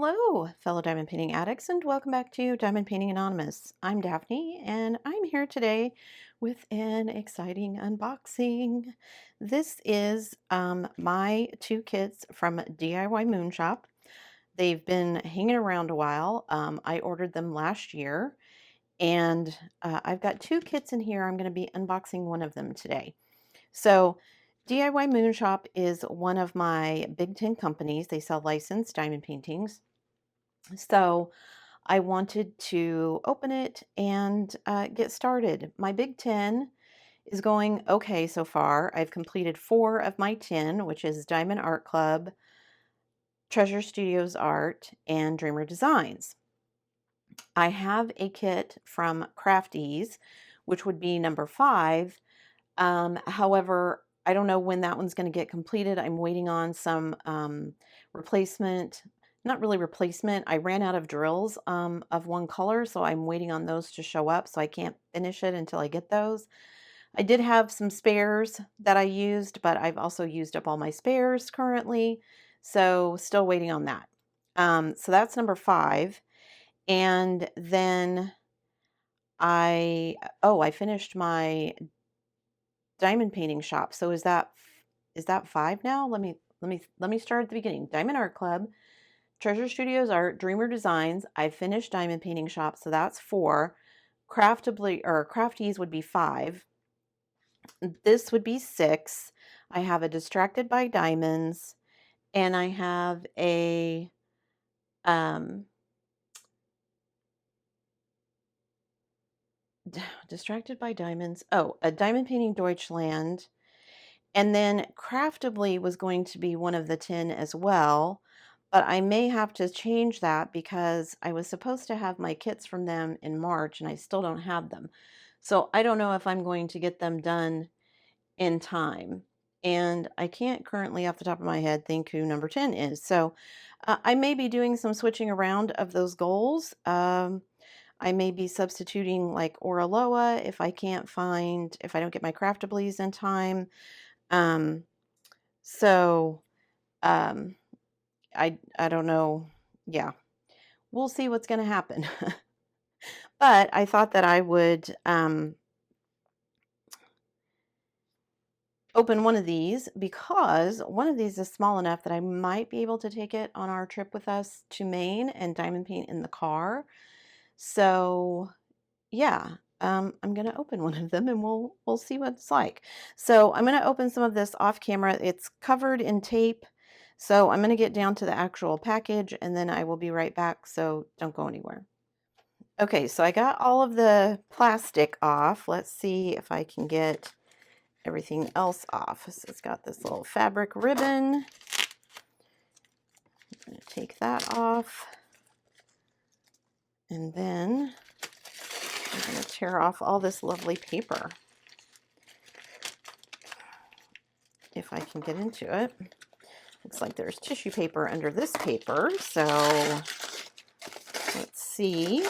Hello, fellow diamond painting addicts, and welcome back to Diamond Painting Anonymous. I'm Daphne, and I'm here today with an exciting unboxing. This is my two kits from DIYMoon Shop. They've been hanging around a while. I ordered them last year, and I've got two kits in here. I'm going to be unboxing one of them today. So DIYMoon Shop is one of my Big 10 companies. They sell licensed diamond paintings. So I wanted to open it and get started. My Big 10 is going okay so far. I've completed 4 of my 10, which is Diamond Art Club, Treasure Studios Art, and Dreamer Designs. I have a kit from Crafties, which would be number 5. However, I don't know when that one's going to get completed. I'm waiting on some replacement. Not really replacement. I ran out of drills of one color, so I'm waiting on those to show up, so I can't finish it until I get those. I did have some spares that I used, but I've also used up all my spares currently, so still waiting on that. So that's number 5. And then I finished my diamond painting shop. So is that 5 now? Let me start at the beginning. Diamond Art Club, Treasure Studios Art, Dreamer Designs. I finished diamond painting shop, so that's 4. Crafties would be 5. This would be 6. I have a Distracted by Diamonds, and I have a Distracted by Diamonds. Oh, a Diamond Painting Deutschland. And then Craftably was going to be one of the 10 as well, but I may have to change that because I was supposed to have my kits from them in March and I still don't have them. So I don't know if I'm going to get them done in time. And I can't currently off the top of my head think who number 10 is. So I may be doing some switching around of those goals. I may be substituting like Oraloa if I don't get my Craftablies in time. Um, so, um, I don't know. Yeah, we'll see what's going to happen. But I thought that I would open one of these because one of these is small enough that I might be able to take it on our trip with us to Maine and diamond paint in the car. So, yeah. I'm going to open one of them and we'll see what it's like. So I'm going to open some of this off camera. It's covered in tape. So I'm going to get down to the actual package and then I will be right back. So don't go anywhere. Okay, so I got all of the plastic off. Let's see if I can get everything else off. So it's got this little fabric ribbon. I'm going to take that off. And then I'm going to tear off all this lovely paper. If I can get into it. Looks like there's tissue paper under this paper, so let's see.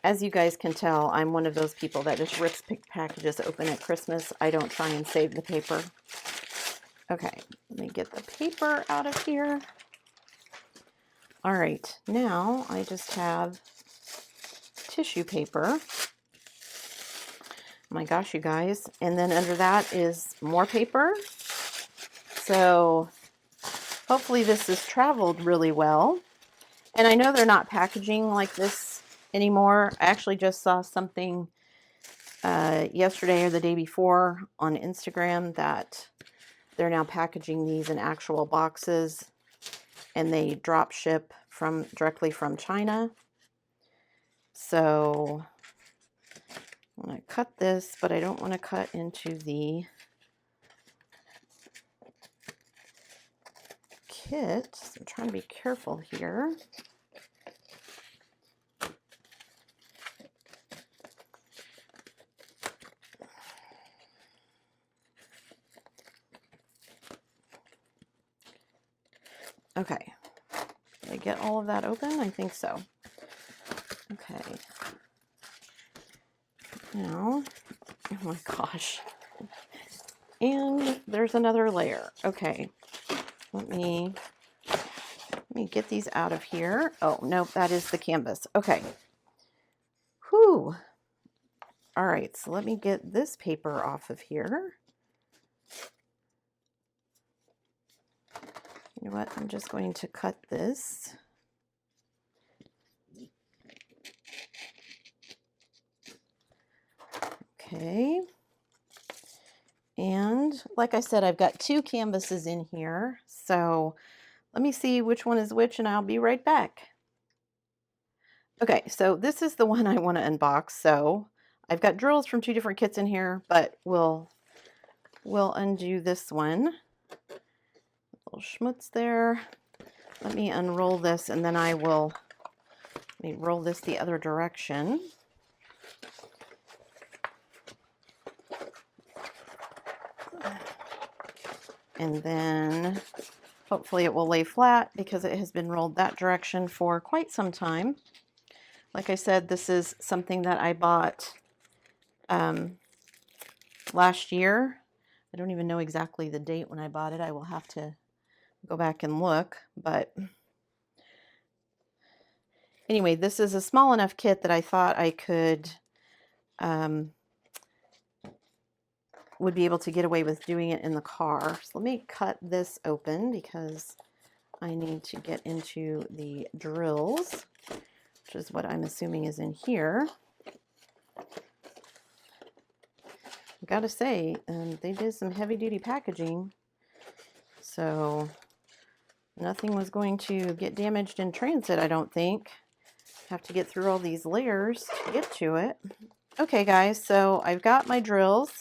As you guys can tell, I'm one of those people that just rips packages open at Christmas. I don't try and save the paper. Okay, let me get the paper out of here. All right, now I just have tissue paper. My gosh, you guys. And then under that is more paper. So hopefully this has traveled really well. And I know they're not packaging like this anymore. I actually just saw something yesterday or the day before on Instagram that they're now packaging these in actual boxes and they drop ship directly from China. So I'm going to cut this, but I don't want to cut into the kit. So I'm trying to be careful here. Okay. Did I get all of that open? I think so. Okay. Now, oh my gosh. And there's another layer. Okay, let me get these out of here. Oh, no, that is the canvas. Okay. Whew. All right, so let me get this paper off of here. You know what? I'm just going to cut this. Okay. And like I said, I've got 2 canvases in here. So let me see which one is which, and I'll be right back. Okay, so this is the one I want to unbox. So I've got drills from 2 different kits in here, but we'll undo this one. Little schmutz there. Let me unroll this, and then let me roll this the other direction. And then hopefully it will lay flat because it has been rolled that direction for quite some time. Like I said, this is something that I bought last year. I don't even know exactly the date when I bought it. I will have to go back and look. But anyway, this is a small enough kit that I thought I could would be able to get away with doing it in the car. So let me cut this open because I need to get into the drills, which is what I'm assuming is in here. I gotta say, they did some heavy-duty packaging, so nothing was going to get damaged in transit, I don't think. Have to get through all these layers to get to it. Okay, guys, so I've got my drills.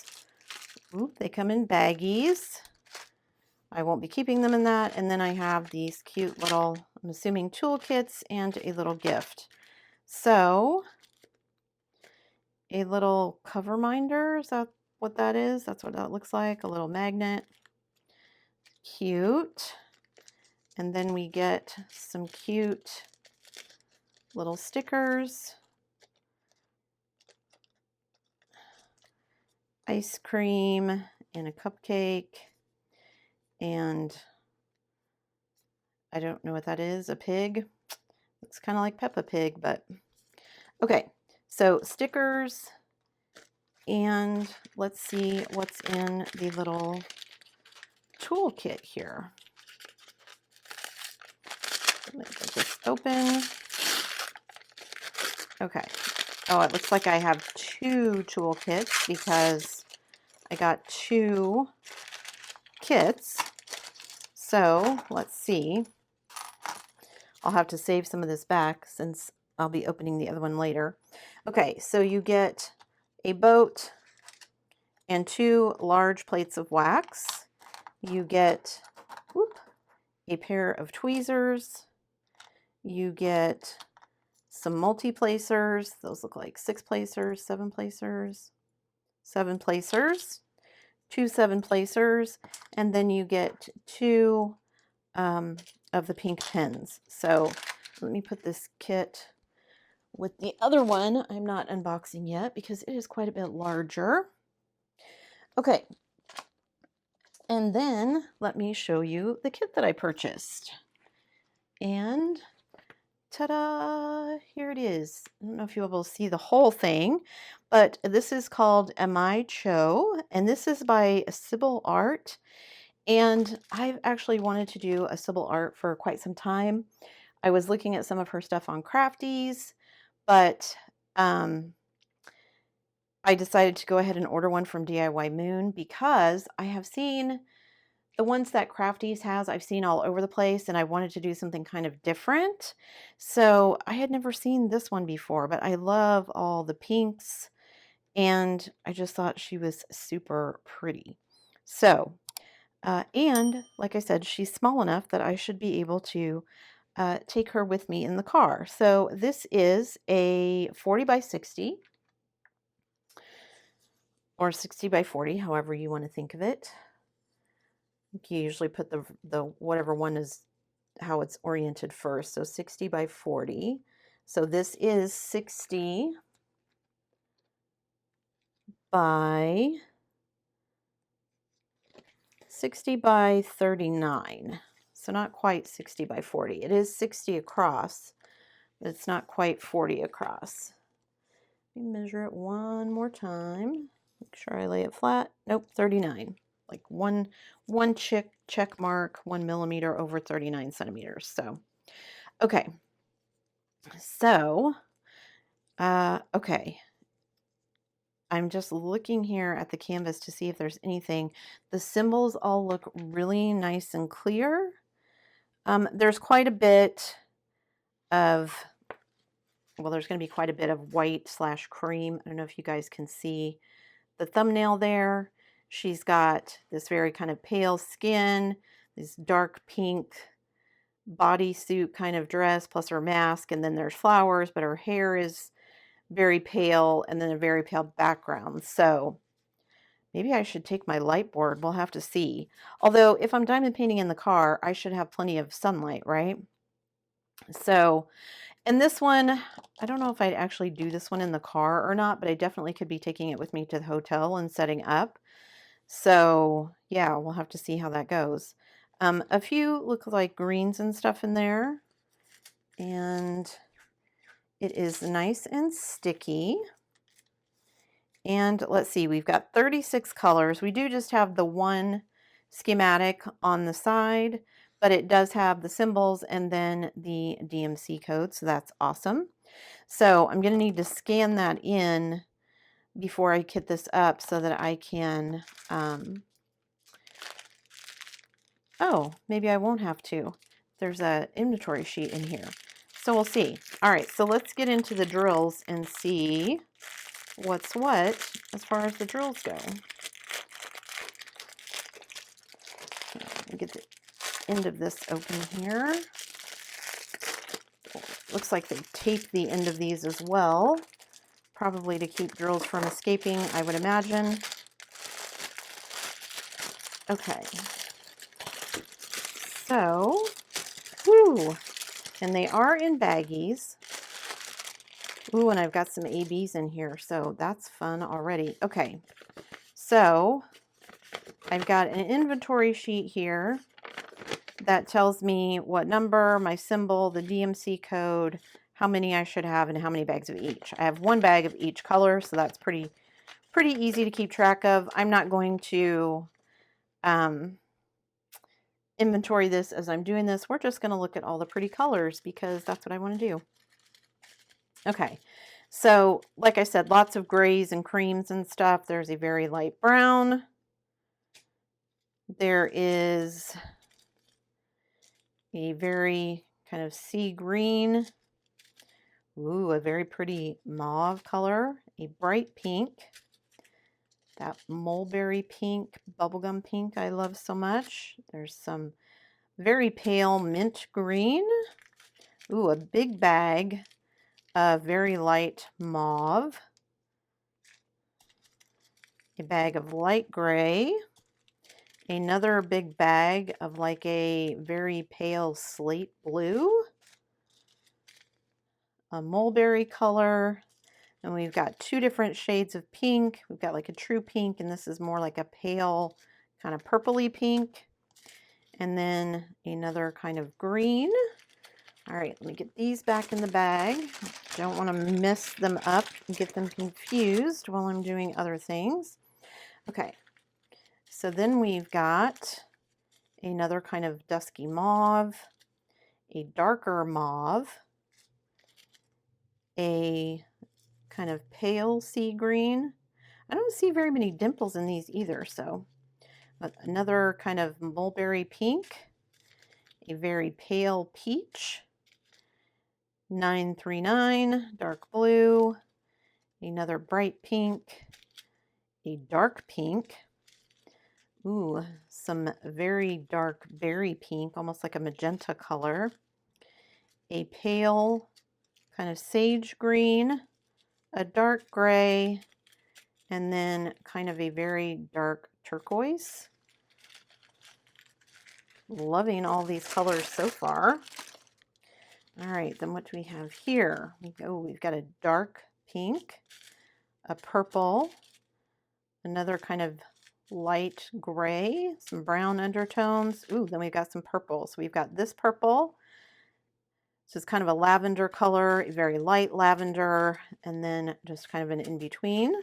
Oop, they come in baggies. I won't be keeping them in that. And then I have these cute little, I'm assuming, toolkits and a little gift. So, a little cover minder, is that what that is? That's what that looks like, a little magnet. Cute. And then we get some cute little stickers. Ice cream and a cupcake. And I don't know what that is, a pig. Looks kind of like Peppa Pig, but okay. So stickers, and let's see what's in the little toolkit here. Let me get this open. Okay. Oh, it looks like I have 2 toolkits because I got 2 kits. So let's see. I'll have to save some of this back since I'll be opening the other one later. Okay, so you get a boat and 2 large plates of wax. You get a pair of tweezers. You get some multi-placers. Those look like 6 placers, 7 placers, 7 placers, 2 7 placers, and then you get 2 of the pink pens. So let me put this kit with the other one. I'm not unboxing yet because it is quite a bit larger. Okay, and then let me show you the kit that I purchased. And ta-da! Here it is. I don't know if you'll be able to see the whole thing, but this is called Am I Cho? And this is by Sybil Art. And I've actually wanted to do a Sybil Art for quite some time. I was looking at some of her stuff on Crafties, but I decided to go ahead and order one from DIYMoon because I have seen the ones that Crafties has, I've seen all over the place, and I wanted to do something kind of different. So I had never seen this one before, but I love all the pinks, and I just thought she was super pretty. So, and like I said, she's small enough that I should be able to take her with me in the car. So this is a 40 by 60 or 60 by 40, however you want to think of it. You usually put the whatever one is how it's oriented first. So 60 by 40. So this is 60 by 60 by 39. So not quite 60 by 40. It is 60 across, but it's not quite 40 across. Let me measure it one more time. Make sure I lay it flat. Nope, 39. Like one check mark, 1 millimeter over 39 centimeters. So, okay. So, okay. I'm just looking here at the canvas to see if there's anything. The symbols all look really nice and clear. There's quite a bit of, well, there's going to be quite a bit of white / cream. I don't know if you guys can see the thumbnail there. She's got this very kind of pale skin, this dark pink bodysuit kind of dress, plus her mask, and then there's flowers, but her hair is very pale, and then a very pale background. So maybe I should take my light board. We'll have to see. Although if I'm diamond painting in the car, I should have plenty of sunlight, right? So, and this one, I don't know if I'd actually do this one in the car or not, but I definitely could be taking it with me to the hotel and setting up. So yeah, we'll have to see how that goes. A few look like greens and stuff in there. And it is nice and sticky. And let's see, we've got 36 colors. We do just have the one schematic on the side, but it does have the symbols and then the DMC code, so that's awesome. So I'm going to need to scan that in before I kit this up so that I can, oh, maybe I won't have to. There's an inventory sheet in here. So we'll see. All right, so let's get into the drills and see what's what as far as the drills go. Let me get the end of this open here. Looks like they tape the end of these as well, probably to keep drills from escaping, I would imagine. Okay. So, whoo, and they are in baggies. Ooh, and I've got some ABs in here, so that's fun already. Okay, so I've got an inventory sheet here that tells me what number, my symbol, the DMC code, how many I should have, and how many bags of each. I have one bag of each color, so that's pretty easy to keep track of. I'm not going to inventory this as I'm doing this. We're just going to look at all the pretty colors because that's what I want to do. Okay, so like I said, lots of grays and creams and stuff. There's a very light brown. There is a very kind of sea green. Ooh, a very pretty mauve color. A bright pink. That mulberry pink, bubblegum pink I love so much. There's some very pale mint green. Ooh, a big bag of very light mauve. A bag of light gray. Another big bag of like a very pale slate blue. A mulberry color. And we've got two different shades of pink. We've got like a true pink, and this is more like a pale kind of purpley pink. And then another kind of green. All right, let me get these back in the bag. Don't want to mess them up and get them confused while I'm doing other things. Okay, so then we've got another kind of dusky mauve, a darker mauve, a kind of pale sea green. I don't see very many dimples in these either, so but another kind of mulberry pink, a very pale peach, 939, dark blue, another bright pink, a dark pink, ooh, some very dark berry pink, almost like a magenta color, a pale kind of sage green, a dark gray, and then kind of a very dark turquoise. Loving all these colors so far. All right, then what do we have here? We've got a dark pink, a purple, another kind of light gray, some brown undertones. Ooh, then we've got some purple. So we've got this purple. So it's kind of a lavender color, a very light lavender, and then just kind of an in-between.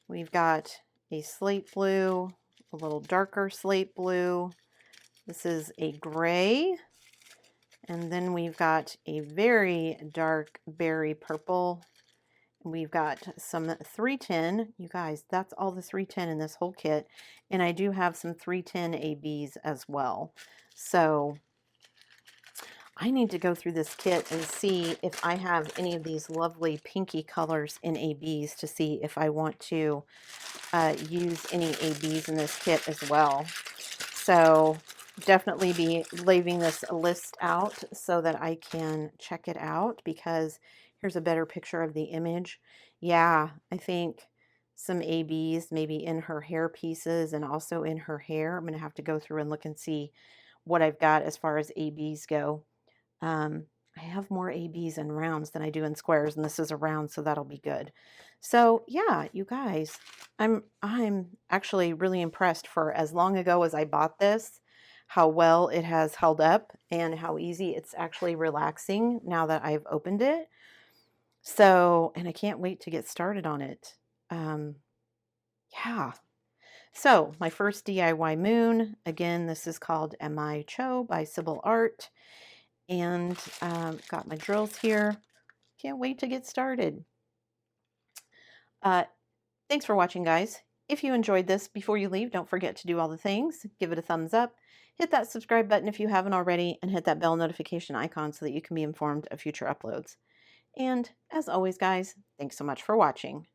We've got a slate blue, a little darker slate blue. This is a gray. And then we've got a very dark berry purple. We've got some 310. You guys, that's all the 310 in this whole kit. And I do have some 310 ABs as well. So I need to go through this kit and see if I have any of these lovely pinky colors in ABs to see if I want to use any ABs in this kit as well. So definitely be leaving this list out so that I can check it out, because here's a better picture of the image. Yeah, I think some ABs maybe in her hair pieces and also in her hair. I'm going to have to go through and look and see what I've got as far as ABs go. I have more ABs in rounds than I do in squares, and this is a round, so that'll be good. So yeah, you guys, I'm actually really impressed for as long ago as I bought this, how well it has held up and how easy it's actually relaxing now that I've opened it. So, and I can't wait to get started on it. Yeah. So my first DIY moon, again, this is called Am I Cho by Sybil Art. And got my drills here. Can't wait to get started. Thanks for watching, guys. If you enjoyed this, before you leave, don't forget to do all the things. Give it a thumbs up, hit that subscribe button if you haven't already, and hit that bell notification icon so that you can be informed of future uploads. And as always, guys, thanks so much for watching.